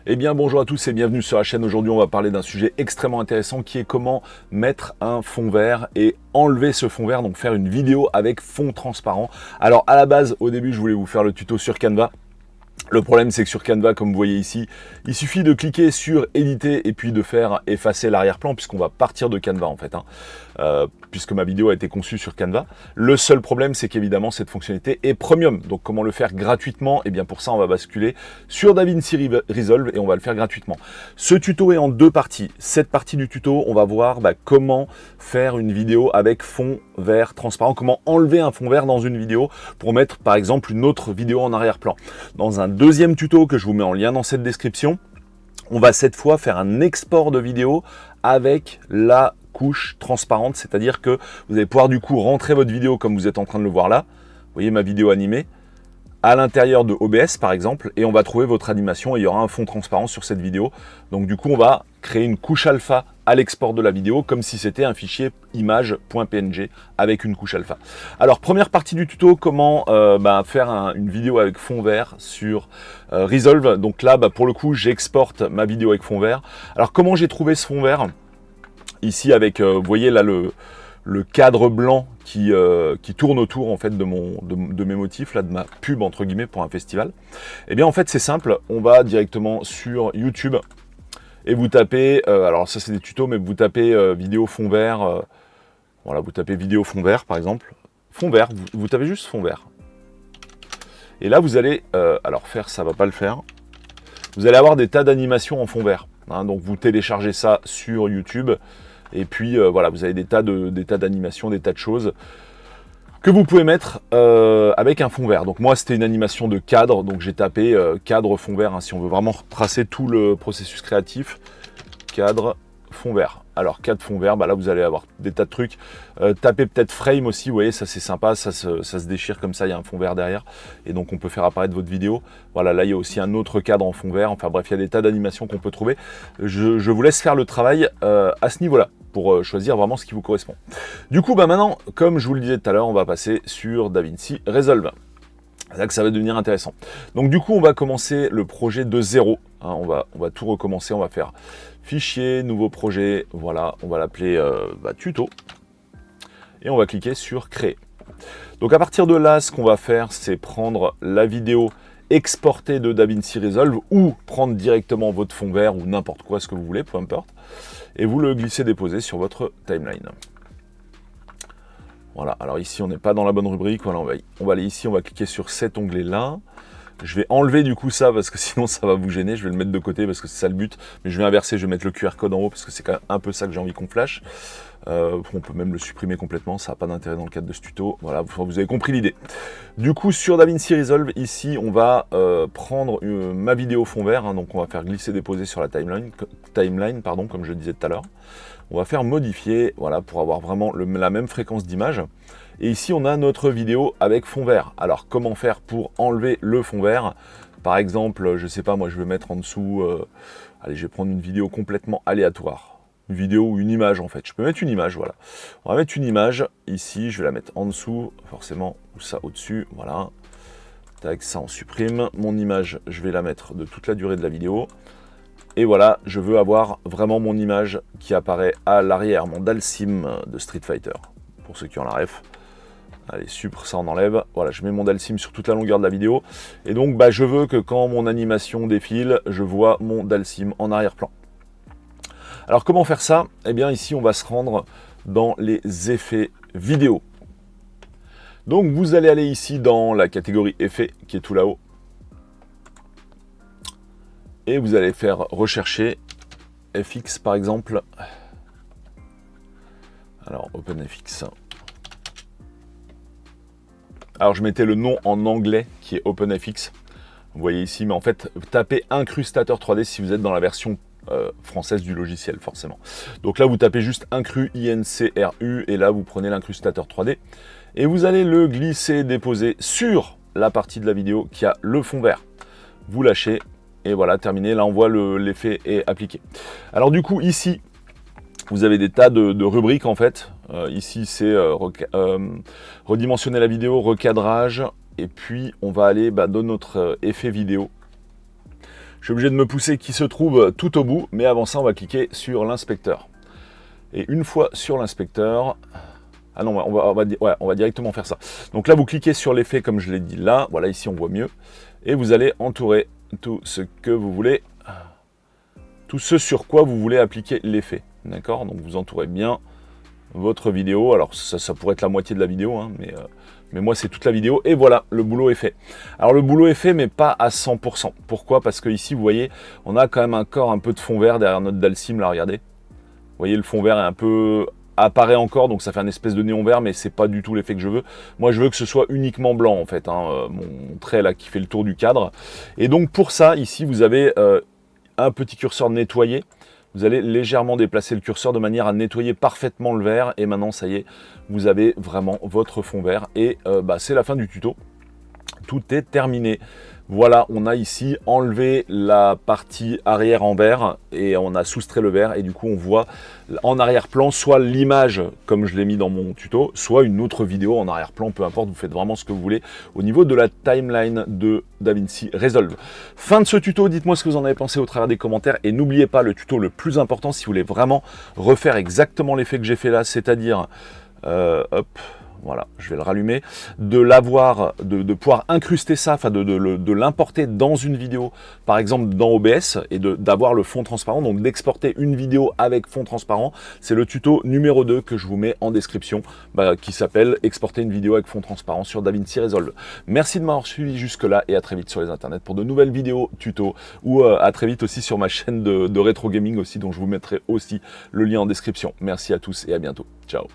Eh bien bonjour à tous et bienvenue sur la chaîne. Aujourd'hui on va parler d'un sujet extrêmement intéressant qui est comment mettre un fond vert et enlever ce fond vert, donc faire une vidéo avec fond transparent. Alors à la base, au début je voulais vous faire le tuto sur Canva. Le problème c'est que sur Canva, comme vous voyez ici, il suffit de cliquer sur éditer et puis de faire effacer l'arrière-plan puisqu'on va partir de Canva en fait, puisque ma vidéo a été conçue sur Canva. Le seul problème c'est qu'évidemment cette fonctionnalité est premium, donc comment le faire gratuitement? Et bien pour ça on va basculer sur DaVinci Resolve et on va le faire gratuitement. Ce tuto est en deux parties. Cette partie du tuto, on va voir comment faire une vidéo avec fond vert transparent, comment enlever un fond vert dans une vidéo pour mettre par exemple une autre vidéo en arrière-plan. Dans un deuxième tuto que je vous mets en lien dans cette description, on va cette fois faire un export de vidéo avec la couche transparente, c'est-à-dire que vous allez pouvoir du coup rentrer votre vidéo comme vous êtes en train de le voir là. Vous voyez ma vidéo animée à l'intérieur de OBS par exemple, et on va trouver votre animation et il y aura un fond transparent sur cette vidéo. Donc du coup on va créer une couche alpha à l'export de la vidéo comme si c'était un fichier image.png avec une couche alpha. Alors première partie du tuto, comment faire une vidéo avec fond vert sur Resolve. Donc là pour le coup j'exporte ma vidéo avec fond vert. Alors comment j'ai trouvé ce fond vert? Ici avec, vous voyez là le cadre blanc qui tourne autour en fait de mes motifs, là, de ma pub entre guillemets pour un festival. Et bien en fait c'est simple, on va directement sur YouTube et vous tapez, alors ça c'est des tutos, mais vous tapez vidéo fond vert, voilà, vous tapez vidéo fond vert par exemple, fond vert, vous tapez juste fond vert. Et là vous allez, alors faire ça va pas le faire, vous allez avoir des tas d'animations en fond vert, hein, donc vous téléchargez ça sur YouTube. Et puis voilà, vous avez des tas d'animations, des tas de choses que vous pouvez mettre avec un fond vert. Donc moi c'était une animation de cadre, donc j'ai tapé cadre fond vert, hein, si on veut vraiment retracer tout le processus créatif, cadre fond vert. Alors cadre fond vert, là vous allez avoir des tas de trucs. Tapez peut-être frame aussi, vous voyez, ça c'est sympa, ça se déchire comme ça, il y a un fond vert derrière. Et donc on peut faire apparaître votre vidéo. Voilà, là il y a aussi un autre cadre en fond vert. Enfin bref, il y a des tas d'animations qu'on peut trouver. Je vous laisse faire le travail à ce niveau-là, pour choisir vraiment ce qui vous correspond. Du coup, maintenant, comme je vous le disais tout à l'heure, on va passer sur DaVinci Resolve. C'est là que ça va devenir intéressant. Donc du coup, on va commencer le projet de zéro. Hein, on va tout recommencer, on va faire fichier, nouveau projet, voilà, on va l'appeler tuto. Et on va cliquer sur créer. Donc à partir de là, ce qu'on va faire, c'est prendre la vidéo exportée de DaVinci Resolve ou prendre directement votre fond vert ou n'importe quoi, ce que vous voulez, peu importe. Et vous le glissez-déposez sur votre timeline. Voilà, alors ici on n'est pas dans la bonne rubrique, voilà, on va aller ici, on va cliquer sur cet onglet-là. Je vais enlever du coup ça parce que sinon ça va vous gêner, je vais le mettre de côté parce que c'est ça le but. Mais je vais inverser, je vais mettre le QR code en haut parce que c'est quand même un peu ça que j'ai envie qu'on flash. On peut même le supprimer complètement, ça n'a pas d'intérêt dans le cadre de ce tuto. Voilà, vous avez compris l'idée. Du coup, sur DaVinci Resolve, ici, on va prendre ma vidéo fond vert. Hein, donc, on va faire glisser-déposer sur la timeline, pardon, comme je le disais tout à l'heure. On va faire modifier, voilà, pour avoir vraiment la même fréquence d'image. Et ici, on a notre vidéo avec fond vert. Alors, comment faire pour enlever le fond vert? Par exemple, je ne sais pas, moi, je vais mettre en dessous... allez, je vais prendre une vidéo complètement aléatoire. Une vidéo ou une image en fait. Je peux mettre une image, voilà. On va mettre une image ici, je vais la mettre en dessous, forcément, ou ça au-dessus, voilà. Tac, ça on supprime. Mon image, je vais la mettre de toute la durée de la vidéo. Et voilà, je veux avoir vraiment mon image qui apparaît à l'arrière, mon Dalsim de Street Fighter, pour ceux qui ont la ref. Allez, super, ça on enlève. Voilà, je mets mon Dalsim sur toute la longueur de la vidéo. Et donc, je veux que quand mon animation défile, je vois mon Dalsim en arrière-plan. Alors comment faire ça? Eh bien ici on va se rendre dans les effets vidéo. Donc vous allez aller ici dans la catégorie effets qui est tout là-haut. Et vous allez faire rechercher FX par exemple. Alors OpenFX. Alors je mettais le nom en anglais qui est OpenFX. Vous voyez ici, mais en fait tapez incrustateur 3D si vous êtes dans la version française du logiciel forcément. Donc là vous tapez juste incru INCRU et là vous prenez l'incrustateur 3D et vous allez le glisser déposer sur la partie de la vidéo qui a le fond vert. Vous lâchez et voilà, terminé. Là on voit l'effet est appliqué. Alors du coup ici vous avez des tas de rubriques en fait. Ici c'est redimensionner la vidéo, recadrage, et puis on va aller dans notre effet vidéo. Je suis obligé de me pousser, qui se trouve tout au bout, mais avant ça, on va cliquer sur l'inspecteur. Et une fois sur l'inspecteur, ah non, on va directement faire ça. Donc là, vous cliquez sur l'effet comme je l'ai dit là. Voilà, ici, on voit mieux. Et vous allez entourer tout ce que vous voulez, tout ce sur quoi vous voulez appliquer l'effet. D'accord? Donc vous entourez bien votre vidéo. Alors ça pourrait être la moitié de la vidéo, hein, mais moi c'est toute la vidéo. Et voilà, le boulot est fait. Alors le boulot est fait, mais pas à 100%. Pourquoi? Parce que ici, vous voyez, on a quand même encore un peu de fond vert derrière notre Dalsim, là, regardez. Vous voyez, le fond vert est un peu apparaît encore, donc ça fait un espèce de néon vert, mais c'est pas du tout l'effet que je veux. Moi, je veux que ce soit uniquement blanc, en fait, hein, mon trait là qui fait le tour du cadre. Et donc pour ça, ici, vous avez un petit curseur nettoyé. Vous allez légèrement déplacer le curseur de manière à nettoyer parfaitement le vert. Et maintenant, ça y est, vous avez vraiment votre fond vert. Et c'est la fin du tuto. Tout est terminé. Voilà, on a ici enlevé la partie arrière en vert et on a soustrait le vert et du coup on voit en arrière-plan soit l'image comme je l'ai mis dans mon tuto, soit une autre vidéo en arrière-plan, peu importe, vous faites vraiment ce que vous voulez au niveau de la timeline de DaVinci Resolve. Fin de ce tuto, dites-moi ce que vous en avez pensé au travers des commentaires et n'oubliez pas le tuto le plus important si vous voulez vraiment refaire exactement l'effet que j'ai fait là, c'est-à-dire, hop, voilà, je vais le rallumer, de pouvoir incruster ça, enfin de l'importer dans une vidéo, par exemple dans OBS, et d'avoir le fond transparent, donc d'exporter une vidéo avec fond transparent. C'est le tuto numéro 2 que je vous mets en description, qui s'appelle exporter une vidéo avec fond transparent sur DaVinci Resolve. Merci de m'avoir suivi jusque là et à très vite sur les internets pour de nouvelles vidéos tuto, ou à très vite aussi sur ma chaîne de rétro gaming aussi, dont je vous mettrai aussi le lien en description. Merci à tous et à bientôt. Ciao.